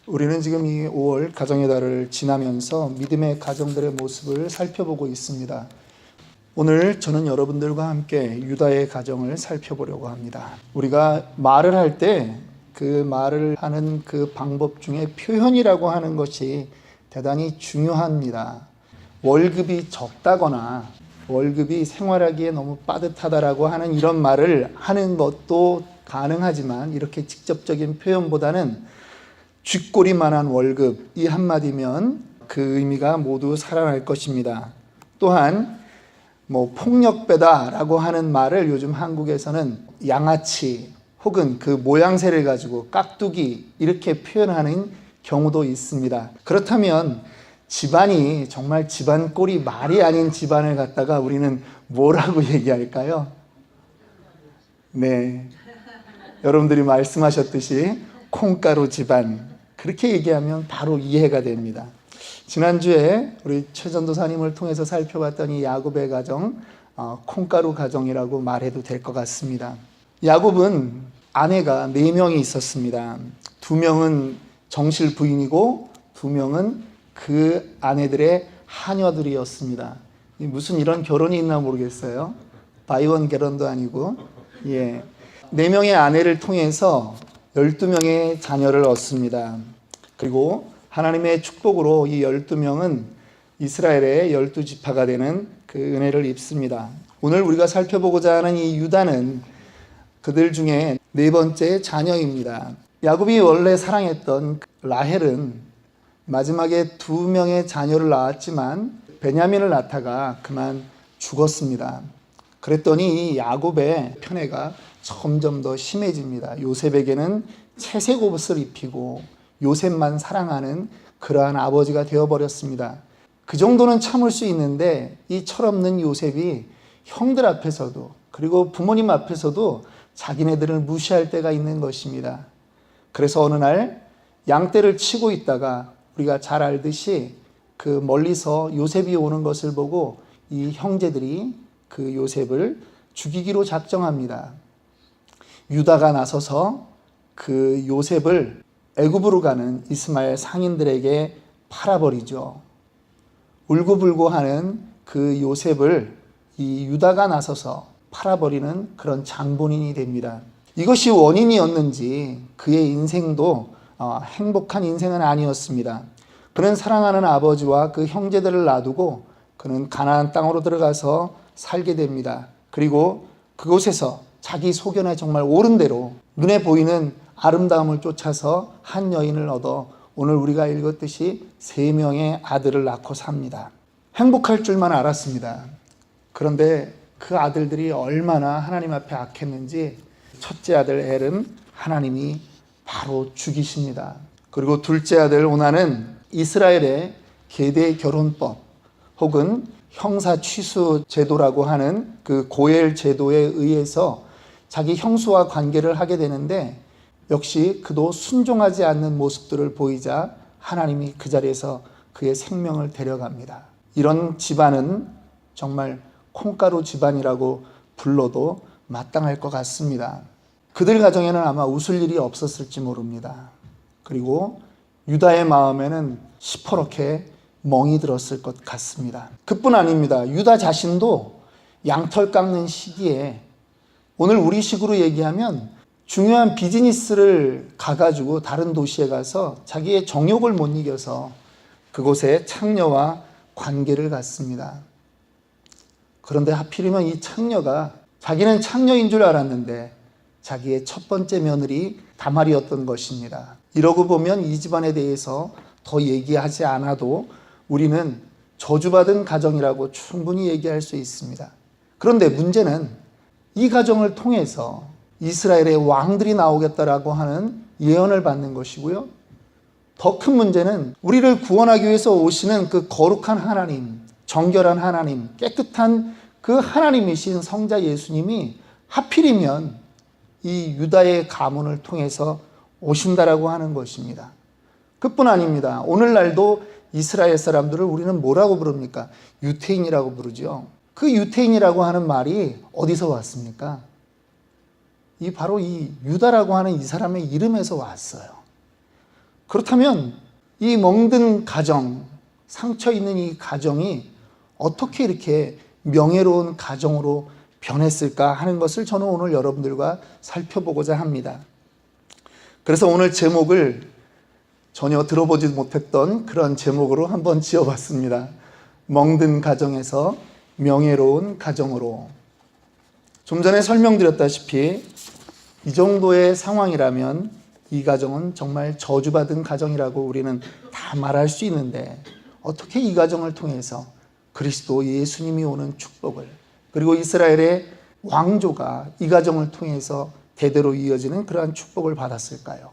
우리는 지금 이 5월 가정의 달을 지나면서 믿음의 가정들의 모습을 살펴보고 있습니다. 오늘 저는 여러분들과 함께 유다의 가정을 살펴보려고 합니다. 우리가 말을 할 때 그 말을 하는 그 방법 중에 표현이라고 하는 것이 대단히 중요합니다. 월급이 적다거나 월급이 생활하기에 너무 빠듯하다라고 하는 이런 말을 하는 것도 가능하지만 이렇게 직접적인 표현보다는 쥐꼬리만한 월급 이 한마디면 그 의미가 모두 살아날 것입니다. 또한 폭력배다라고 하는 말을 요즘 한국에서는 양아치 혹은 그 모양새를 가지고 깍두기 이렇게 표현하는 경우도 있습니다. 그렇다면 집안이 정말 집안 꼴이 말이 아닌 집안을 갖다가 우리는 뭐라고 얘기할까요? 네, 여러분들이 말씀하셨듯이 콩가루 집안 그렇게 얘기하면 바로 이해가 됩니다. 지난주에 우리 최전도사님을 통해서 살펴봤던 이 야곱의 가정, 콩가루 가정이라고 말해도 될 것 같습니다. 야곱은 아내가 4명이 있었습니다. 2명은 정실 부인이고 2명은 그 아내들의 하녀들이었습니다. 무슨 이런 결혼이 있나 모르겠어요. 바이원 결혼도 아니고. 4명의 아내를 통해서 12명의 자녀를 얻습니다. 그리고 하나님의 축복으로 이 12명은 이스라엘의 12지파가 되는 그 은혜를 입습니다. 오늘 우리가 살펴보고자 하는 이 유다는 그들 중에 4번째 자녀입니다. 야곱이 원래 사랑했던 라헬은 마지막에 2명의 자녀를 낳았지만 베냐민을 낳다가 그만 죽었습니다. 그랬더니 이 야곱의 편애가 점점 더 심해집니다. 요셉에게는 채색 옷을 입히고 요셉만 사랑하는 그러한 아버지가 되어버렸습니다. 그 정도는 참을 수 있는데 이 철없는 요셉이 형들 앞에서도 그리고 부모님 앞에서도 자기네들을 무시할 때가 있는 것입니다. 그래서 어느 날 양떼를 치고 있다가 우리가 잘 알듯이 그 멀리서 요셉이 오는 것을 보고 이 형제들이 그 요셉을 죽이기로 작정합니다. 유다가 나서서 그 요셉을 애굽으로 가는 이스마엘 상인들에게 팔아버리죠. 울고불고 하는 그 요셉을 이 유다가 나서서 팔아버리는 그런 장본인이 됩니다. 이것이 원인이었는지 그의 인생도 행복한 인생은 아니었습니다. 그는 사랑하는 아버지와 그 형제들을 놔두고 그는 가나안 땅으로 들어가서 살게 됩니다. 그리고 그곳에서 자기 소견에 정말 옳은 대로 눈에 보이는 아름다움을 쫓아서 한 여인을 얻어 오늘 우리가 읽었듯이 3명의 아들을 낳고 삽니다. 행복할 줄만 알았습니다. 그런데 그 아들들이 얼마나 하나님 앞에 악했는지 첫째 아들 엘은 하나님이 바로 죽이십니다. 그리고 둘째 아들 오나는 이스라엘의 계대 결혼법 혹은 형사 취수 제도라고 하는 그 고엘 제도에 의해서 자기 형수와 관계를 하게 되는데 역시 그도 순종하지 않는 모습들을 보이자 하나님이 그 자리에서 그의 생명을 데려갑니다. 이런 집안은 정말 콩가루 집안이라고 불러도 마땅할 것 같습니다. 그들 가정에는 아마 웃을 일이 없었을지 모릅니다. 그리고 유다의 마음에는 시퍼렇게 멍이 들었을 것 같습니다. 그뿐 아닙니다. 유다 자신도 양털 깎는 시기에 오늘 우리식으로 얘기하면 중요한 비즈니스를 가가지고 다른 도시에 가서 자기의 정욕을 못 이겨서 그곳에 창녀와 관계를 갖습니다. 그런데 하필이면 이 창녀가 자기는 창녀인 줄 알았는데 자기의 첫 번째 며느리 다말이었던 것입니다. 이러고 보면 이 집안에 대해서 더 얘기하지 않아도 우리는 저주받은 가정이라고 충분히 얘기할 수 있습니다. 그런데 문제는 이 가정을 통해서 이스라엘의 왕들이 나오겠다라고 하는 예언을 받는 것이고요. 더 큰 문제는 우리를 구원하기 위해서 오시는 그 거룩한 하나님, 정결한 하나님, 깨끗한 그 하나님이신 성자 예수님이 하필이면 이 유다의 가문을 통해서 오신다라고 하는 것입니다. 그뿐 아닙니다. 오늘날도 이스라엘 사람들을 우리는 뭐라고 부릅니까? 유태인이라고 부르죠. 그 유태인이라고 하는 말이 어디서 왔습니까? 바로 이 유다라고 하는 이 사람의 이름에서 왔어요. 그렇다면 이 멍든 가정, 상처 있는 이 가정이 어떻게 이렇게 명예로운 가정으로 변했을까 하는 것을 저는 오늘 여러분들과 살펴보고자 합니다. 그래서 오늘 제목을 전혀 들어보지 못했던 그런 제목으로 한번 지어봤습니다. 멍든 가정에서 명예로운 가정으로. 좀 전에 설명드렸다시피 이 정도의 상황이라면 이 가정은 정말 저주받은 가정이라고 우리는 다 말할 수 있는데, 어떻게 이 가정을 통해서 그리스도 예수님이 오는 축복을, 그리고 이스라엘의 왕조가 이 가정을 통해서 대대로 이어지는 그러한 축복을 받았을까요?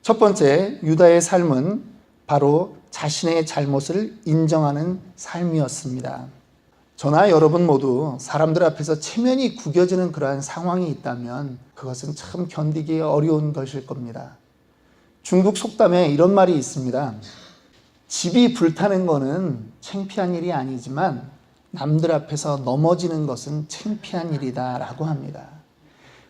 첫 번째, 유다의 삶은 바로 자신의 잘못을 인정하는 삶이었습니다. 저나 여러분 모두 사람들 앞에서 체면이 구겨지는 그러한 상황이 있다면 그것은 참 견디기 어려운 것일 겁니다. 중국 속담에 이런 말이 있습니다. 집이 불타는 것은 창피한 일이 아니지만 남들 앞에서 넘어지는 것은 창피한 일이다 라고 합니다.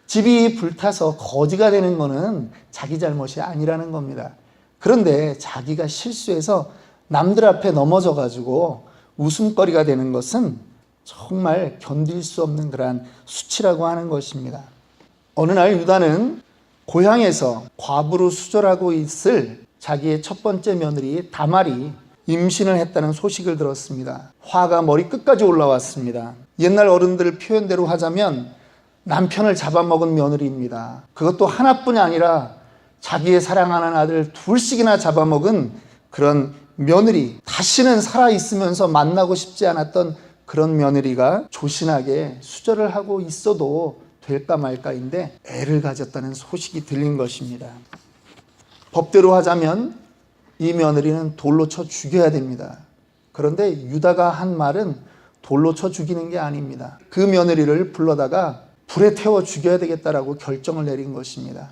집이 불타서 거지가 되는 것은 자기 잘못이 아니라는 겁니다. 그런데 자기가 실수해서 남들 앞에 넘어져 가지고 웃음거리가 되는 것은 정말 견딜 수 없는 그러한 수치라고 하는 것입니다. 어느 날 유다는 고향에서 과부로 수절하고 있을 자기의 첫 번째 며느리 다말이 임신을 했다는 소식을 들었습니다. 화가 머리 끝까지 올라왔습니다. 옛날 어른들 표현대로 하자면 남편을 잡아먹은 며느리입니다. 그것도 하나뿐이 아니라 자기의 사랑하는 아들 둘씩이나 잡아먹은 그런 며느리, 다시는 살아있으면서 만나고 싶지 않았던 그런 며느리가 조신하게 수절을 하고 있어도 될까 말까인데 애를 가졌다는 소식이 들린 것입니다. 법대로 하자면 이 며느리는 돌로 쳐 죽여야 됩니다. 그런데 유다가 한 말은 돌로 쳐 죽이는 게 아닙니다. 그 며느리를 불러다가 불에 태워 죽여야 되겠다라고 결정을 내린 것입니다.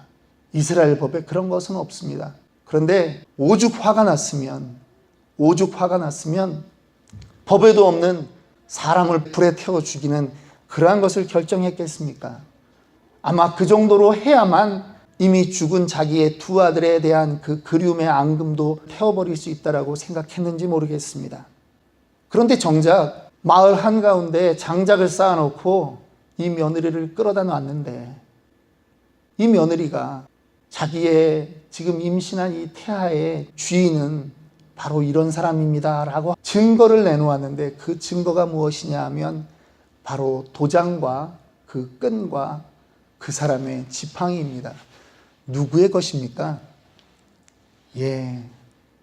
이스라엘 법에 그런 것은 없습니다. 그런데 오죽 화가 났으면 법에도 없는 사람을 불에 태워 죽이는 그러한 것을 결정했겠습니까? 아마 그 정도로 해야만 이미 죽은 자기의 두 아들에 대한 그 그리움의 앙금도 태워버릴 수 있다라고 생각했는지 모르겠습니다. 그런데 정작 마을 한가운데 장작을 쌓아놓고 이 며느리를 끌어다 놨는데, 이 며느리가 자기의 지금 임신한 이 태아의 주인은 바로 이런 사람입니다 라고 증거를 내놓았는데, 그 증거가 무엇이냐 하면 바로 도장과 그 끈과 그 사람의 지팡이입니다. 누구의 것입니까?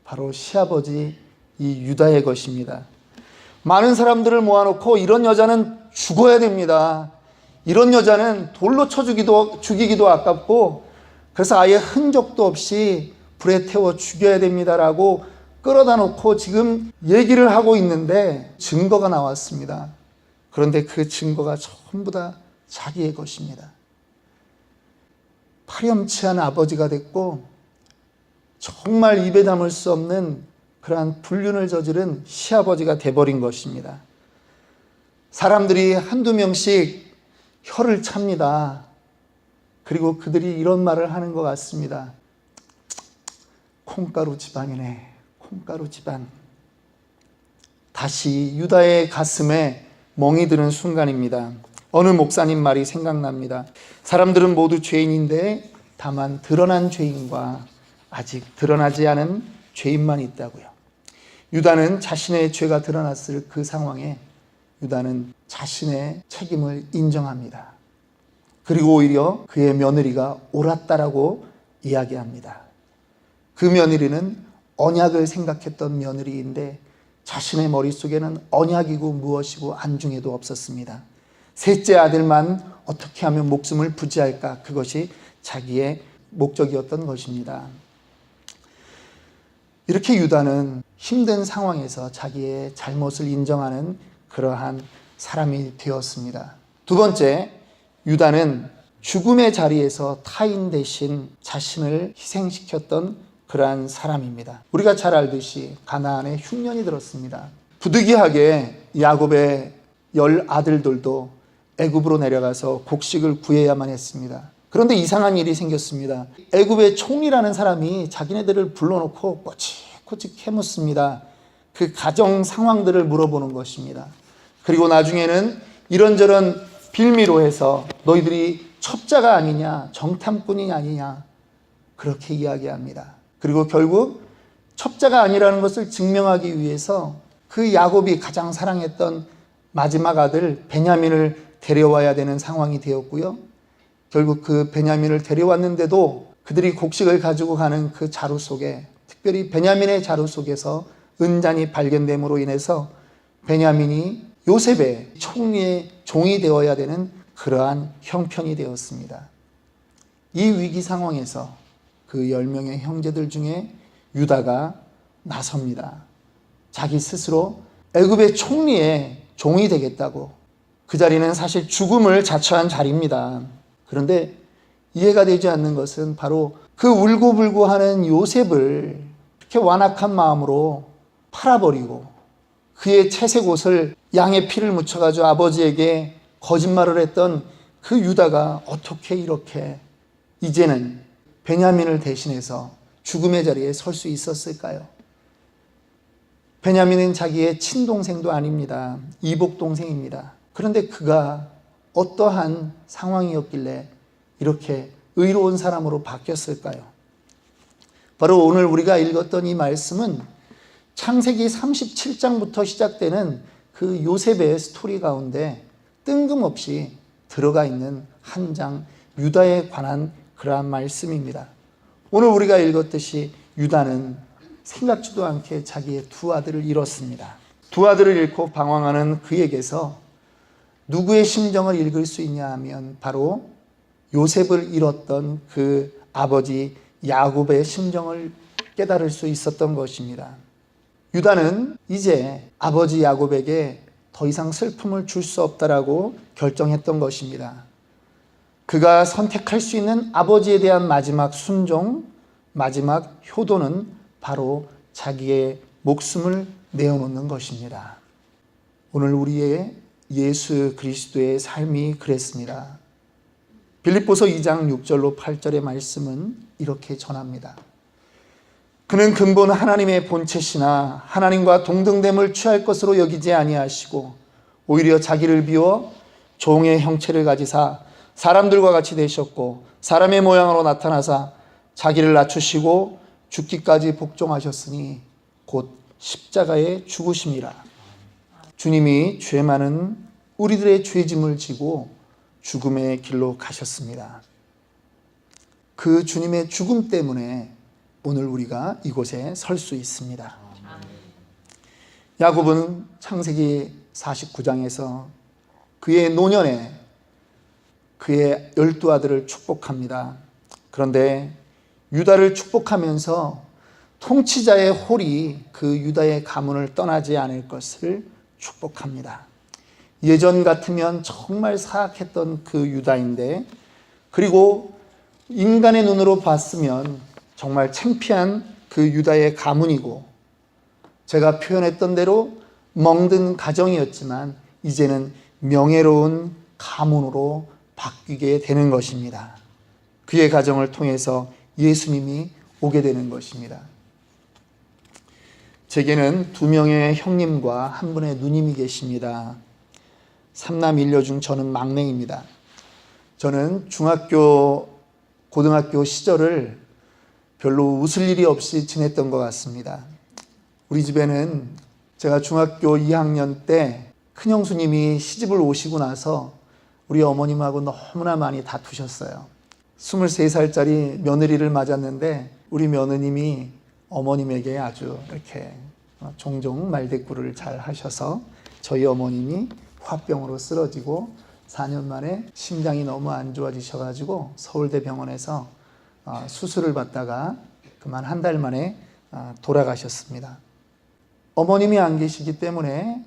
바로 시아버지 이 유다의 것입니다. 많은 사람들을 모아놓고 이런 여자는 죽어야 됩니다. 이런 여자는 돌로 쳐 죽이기도 아깝고, 그래서 아예 흔적도 없이 불에 태워 죽여야 됩니다라고 끌어다 놓고 지금 얘기를 하고 있는데 증거가 나왔습니다. 그런데 그 증거가 전부 다 자기의 것입니다. 파렴치한 아버지가 됐고 정말 입에 담을 수 없는 그러한 불륜을 저지른 시아버지가 돼버린 것입니다. 사람들이 한두 명씩 혀를 찹니다. 그리고 그들이 이런 말을 하는 것 같습니다. 콩가루 집안이네, 콩가루 집안. 다시 유다의 가슴에 멍이 드는 순간입니다. 어느 목사님 말이 생각납니다. 사람들은 모두 죄인인데 다만 드러난 죄인과 아직 드러나지 않은 죄인만 있다고요. 유다는 자신의 죄가 드러났을 그 상황에 유다는 자신의 책임을 인정합니다. 그리고 오히려 그의 며느리가 옳았다라고 이야기합니다. 그 며느리는 언약을 생각했던 며느리인데 자신의 머릿속에는 언약이고 무엇이고 안중에도 없었습니다. 셋째 아들만 어떻게 하면 목숨을 부지할까, 그것이 자기의 목적이었던 것입니다. 이렇게 유다는 힘든 상황에서 자기의 잘못을 인정하는 그러한 사람이 되었습니다. 두 번째, 유다는 죽음의 자리에서 타인 대신 자신을 희생시켰던 그러한 사람입니다. 우리가 잘 알듯이 가나안에 흉년이 들었습니다. 부득이하게 야곱의 10 아들들도 애굽으로 내려가서 곡식을 구해야만 했습니다. 그런데 이상한 일이 생겼습니다. 애굽의 총리라는 사람이 자기네들을 불러놓고 꼬치꼬치 캐묻습니다. 그 가정 상황들을 물어보는 것입니다. 그리고 나중에는 이런저런 빌미로 해서 너희들이 첩자가 아니냐, 정탐꾼이 아니냐, 그렇게 이야기합니다. 그리고 결국 첩자가 아니라는 것을 증명하기 위해서 그 야곱이 가장 사랑했던 마지막 아들 베냐민을 데려와야 되는 상황이 되었고요. 결국 그 베냐민을 데려왔는데도 그들이 곡식을 가지고 가는 그 자루 속에, 특별히 베냐민의 자루 속에서 은잔이 발견됨으로 인해서 베냐민이 요셉의 총리의 종이 되어야 되는 그러한 형편이 되었습니다. 이 위기 상황에서 그 10명의 형제들 중에 유다가 나섭니다. 자기 스스로 애굽의 총리의 종이 되겠다고. 그 자리는 사실 죽음을 자처한 자리입니다. 그런데 이해가 되지 않는 것은 바로 그 울고불고하는 요셉을 이렇게 완악한 마음으로 팔아버리고 그의 채색 옷을 양의 피를 묻혀가지고 아버지에게 거짓말을 했던 그 유다가 어떻게 이렇게 이제는 베냐민을 대신해서 죽음의 자리에 설 수 있었을까요? 베냐민은 자기의 친동생도 아닙니다. 이복 동생입니다. 그런데 그가 어떠한 상황이었길래 이렇게 의로운 사람으로 바뀌었을까요? 바로 오늘 우리가 읽었던 이 말씀은 창세기 37장부터 시작되는 그 요셉의 스토리 가운데 뜬금없이 들어가 있는 한 장 유다에 관한 그러한 말씀입니다. 오늘 우리가 읽었듯이 유다는 생각지도 않게 자기의 두 아들을 잃었습니다. 두 아들을 잃고 방황하는 그에게서 누구의 심정을 읽을 수 있냐 하면 바로 요셉을 잃었던 그 아버지 야곱의 심정을 깨달을 수 있었던 것입니다. 유다는 이제 아버지 야곱에게 더 이상 슬픔을 줄 수 없다라고 결정했던 것입니다. 그가 선택할 수 있는 아버지에 대한 마지막 순종, 마지막 효도는 바로 자기의 목숨을 내어놓는 것입니다. 오늘 우리의 예수 그리스도의 삶이 그랬습니다. 빌립보서 2장 6절로 8절의 말씀은 이렇게 전합니다. 그는 근본 하나님의 본체시나 하나님과 동등됨을 취할 것으로 여기지 아니하시고 오히려 자기를 비워 종의 형체를 가지사 사람들과 같이 되셨고 사람의 모양으로 나타나사 자기를 낮추시고 죽기까지 복종하셨으니 곧 십자가에 죽으심이라. 주님이 죄 많은 우리들의 죄짐을 지고 죽음의 길로 가셨습니다. 그 주님의 죽음 때문에 오늘 우리가 이곳에 설 수 있습니다. 야곱은 창세기 49장에서 그의 노년에 그의 12아들을 축복합니다. 그런데 유다를 축복하면서 통치자의 홀이 그 유다의 가문을 떠나지 않을 것을 축복합니다. 예전 같으면 정말 사악했던 그 유다인데, 그리고 인간의 눈으로 봤으면 정말 창피한 그 유다의 가문이고, 제가 표현했던 대로 멍든 가정이었지만 이제는 명예로운 가문으로 바뀌게 되는 것입니다. 그의 가정을 통해서 예수님이 오게 되는 것입니다. 제게는 2명의 형님과 1분의 누님이 계십니다. 3남 1녀 중 저는 막내입니다. 저는 중학교, 고등학교 시절을 별로 웃을 일이 없이 지냈던 것 같습니다. 우리 집에는 제가 중학교 2학년 때 큰형수님이 시집을 오시고 나서 우리 어머님하고 너무나 많이 다투셨어요. 23살짜리 며느리를 맞았는데 우리 며느님이 어머님에게 아주 이렇게 종종 말대꾸를 잘 하셔서 저희 어머님이 화병으로 쓰러지고 4년 만에 심장이 너무 안 좋아지셔가지고 서울대병원에서 수술을 받다가 그만 한 달 만에 돌아가셨습니다. 어머님이 안 계시기 때문에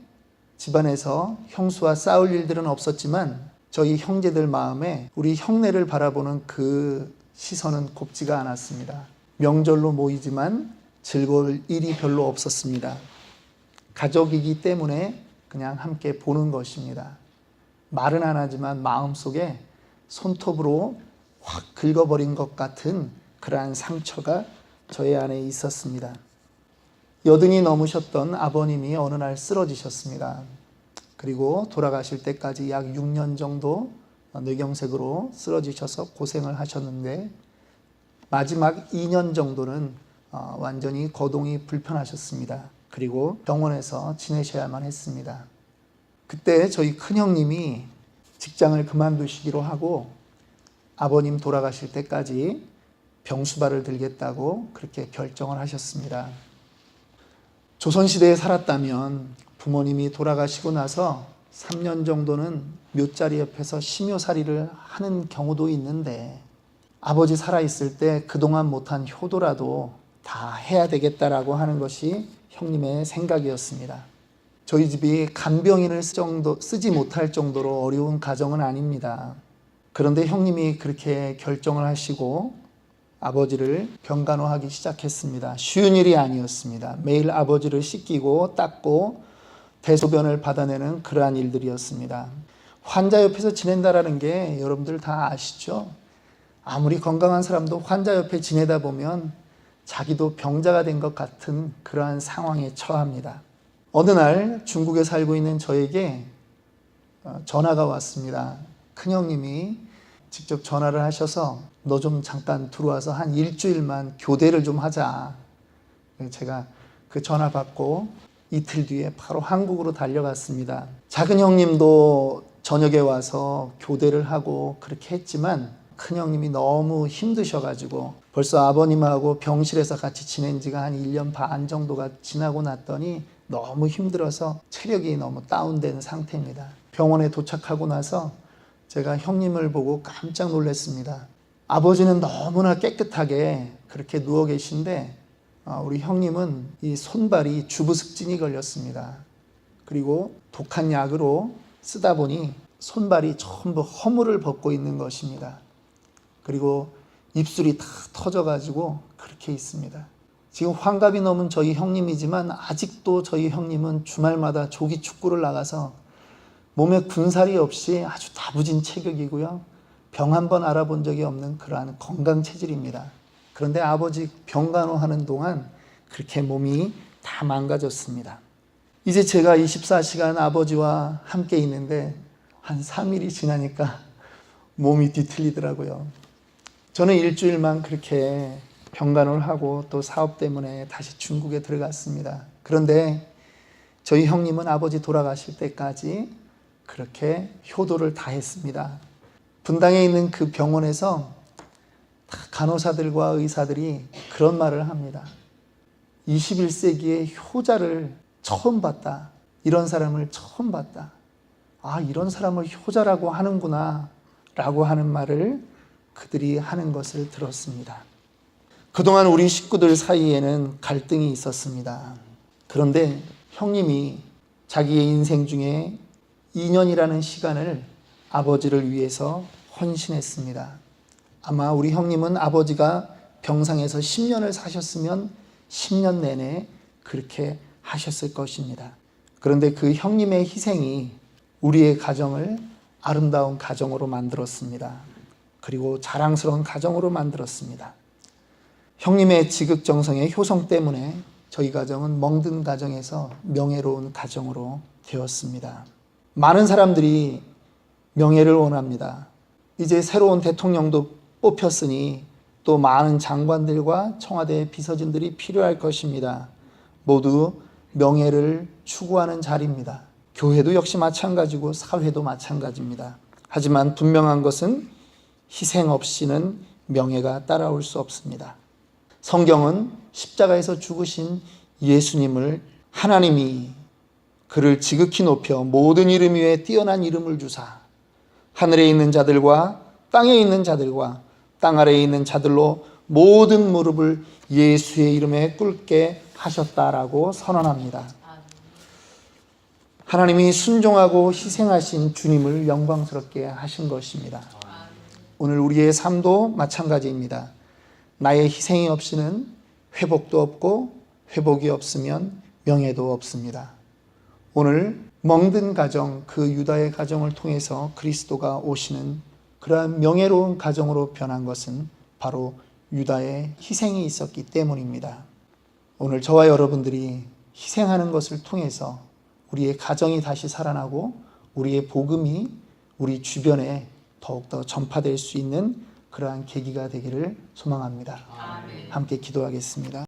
집안에서 형수와 싸울 일들은 없었지만 저희 형제들 마음에 우리 형네를 바라보는 그 시선은 곱지가 않았습니다. 명절로 모이지만 즐거울 일이 별로 없었습니다. 가족이기 때문에 그냥 함께 보는 것입니다. 말은 안 하지만 마음속에 손톱으로 확 긁어버린 것 같은 그러한 상처가 저의 안에 있었습니다. 여든이 넘으셨던 아버님이 어느 날 쓰러지셨습니다. 그리고 돌아가실 때까지 약 6년 정도 뇌경색으로 쓰러지셔서 고생을 하셨는데 마지막 2년 정도는 완전히 거동이 불편하셨습니다. 그리고 병원에서 지내셔야만 했습니다. 그때 저희 큰형님이 직장을 그만두시기로 하고 아버님 돌아가실 때까지 병수발을 들겠다고 그렇게 결정을 하셨습니다. 조선시대에 살았다면 부모님이 돌아가시고 나서 3년 정도는 묘자리 옆에서 심요살이를 하는 경우도 있는데 아버지 살아있을 때 그동안 못한 효도라도 다 해야 되겠다라고 하는 것이 형님의 생각이었습니다. 저희 집이 간병인을 쓰지 못할 정도로 어려운 가정은 아닙니다. 그런데 형님이 그렇게 결정을 하시고 아버지를 병간호하기 시작했습니다. 쉬운 일이 아니었습니다. 매일 아버지를 씻기고 닦고 대소변을 받아내는 그러한 일들이었습니다. 환자 옆에서 지낸다라는 게 여러분들 다 아시죠? 아무리 건강한 사람도 환자 옆에 지내다 보면 자기도 병자가 된 것 같은 그러한 상황에 처합니다. 어느 날 중국에 살고 있는 저에게 전화가 왔습니다. 큰형님이 직접 전화를 하셔서 너 좀 잠깐 들어와서 한 일주일만 교대를 좀 하자. 제가 그 전화 받고 이틀 뒤에 바로 한국으로 달려갔습니다. 작은 형님도 저녁에 와서 교대를 하고 그렇게 했지만 큰형님이 너무 힘드셔가지고 벌써 아버님하고 병실에서 같이 지낸 지가 한 1년 반 정도가 지나고 났더니 너무 힘들어서 체력이 너무 다운된 상태입니다. 병원에 도착하고 나서 제가 형님을 보고 깜짝 놀랐습니다. 아버지는 너무나 깨끗하게 그렇게 누워 계신데 우리 형님은 이 손발이 주부습진이 걸렸습니다. 그리고 독한 약으로 쓰다 보니 손발이 전부 허물을 벗고 있는 것입니다. 그리고 입술이 다 터져가지고 그렇게 있습니다. 지금 환갑이 넘은 저희 형님이지만 아직도 저희 형님은 주말마다 조기 축구를 나가서 몸에 군살이 없이 아주 다부진 체격이고요. 병 한 번 알아본 적이 없는 그러한 건강 체질입니다. 그런데 아버지 병간호하는 동안 그렇게 몸이 다 망가졌습니다. 이제 제가 24시간 아버지와 함께 있는데 한 3일이 지나니까 몸이 뒤틀리더라고요. 저는 일주일만 그렇게 병간호를 하고 또 사업 때문에 다시 중국에 들어갔습니다. 그런데 저희 형님은 아버지 돌아가실 때까지 그렇게 효도를 다 했습니다. 분당에 있는 그 병원에서 간호사들과 의사들이 그런 말을 합니다. 21세기의 효자를 처음 봤다. 이런 사람을 처음 봤다. 아, 이런 사람을 효자라고 하는구나 라고 하는 말을 그들이 하는 것을 들었습니다. 그동안 우리 식구들 사이에는 갈등이 있었습니다. 그런데 형님이 자기의 인생 중에 2년이라는 시간을 아버지를 위해서 헌신했습니다. 아마 우리 형님은 아버지가 병상에서 10년을 사셨으면 10년 내내 그렇게 하셨을 것입니다. 그런데 그 형님의 희생이 우리의 가정을 아름다운 가정으로 만들었습니다. 그리고 자랑스러운 가정으로 만들었습니다. 형님의 지극정성의 효성 때문에 저희 가정은 멍든 가정에서 명예로운 가정으로 되었습니다. 많은 사람들이 명예를 원합니다. 이제 새로운 대통령도 뽑혔으니 또 많은 장관들과 청와대 비서진들이 필요할 것입니다. 모두 명예를 추구하는 자리입니다. 교회도 역시 마찬가지고 사회도 마찬가지입니다. 하지만 분명한 것은 희생 없이는 명예가 따라올 수 없습니다. 성경은 십자가에서 죽으신 예수님을 하나님이 그를 지극히 높여 모든 이름 위에 뛰어난 이름을 주사 하늘에 있는 자들과 땅에 있는 자들과 땅 아래에 있는 자들로 모든 무릎을 예수의 이름에 꿇게 하셨다라고 선언합니다. 하나님이 순종하고 희생하신 주님을 영광스럽게 하신 것입니다. 오늘 우리의 삶도 마찬가지입니다. 나의 희생이 없이는 회복도 없고 회복이 없으면 명예도 없습니다. 오늘 멍든 가정, 그 유다의 가정을 통해서 그리스도가 오시는 그러한 명예로운 가정으로 변한 것은 바로 유다의 희생이 있었기 때문입니다. 오늘 저와 여러분들이 희생하는 것을 통해서 우리의 가정이 다시 살아나고 우리의 복음이 우리 주변에 더욱더 전파될 수 있는 그러한 계기가 되기를 소망합니다. 함께 기도하겠습니다.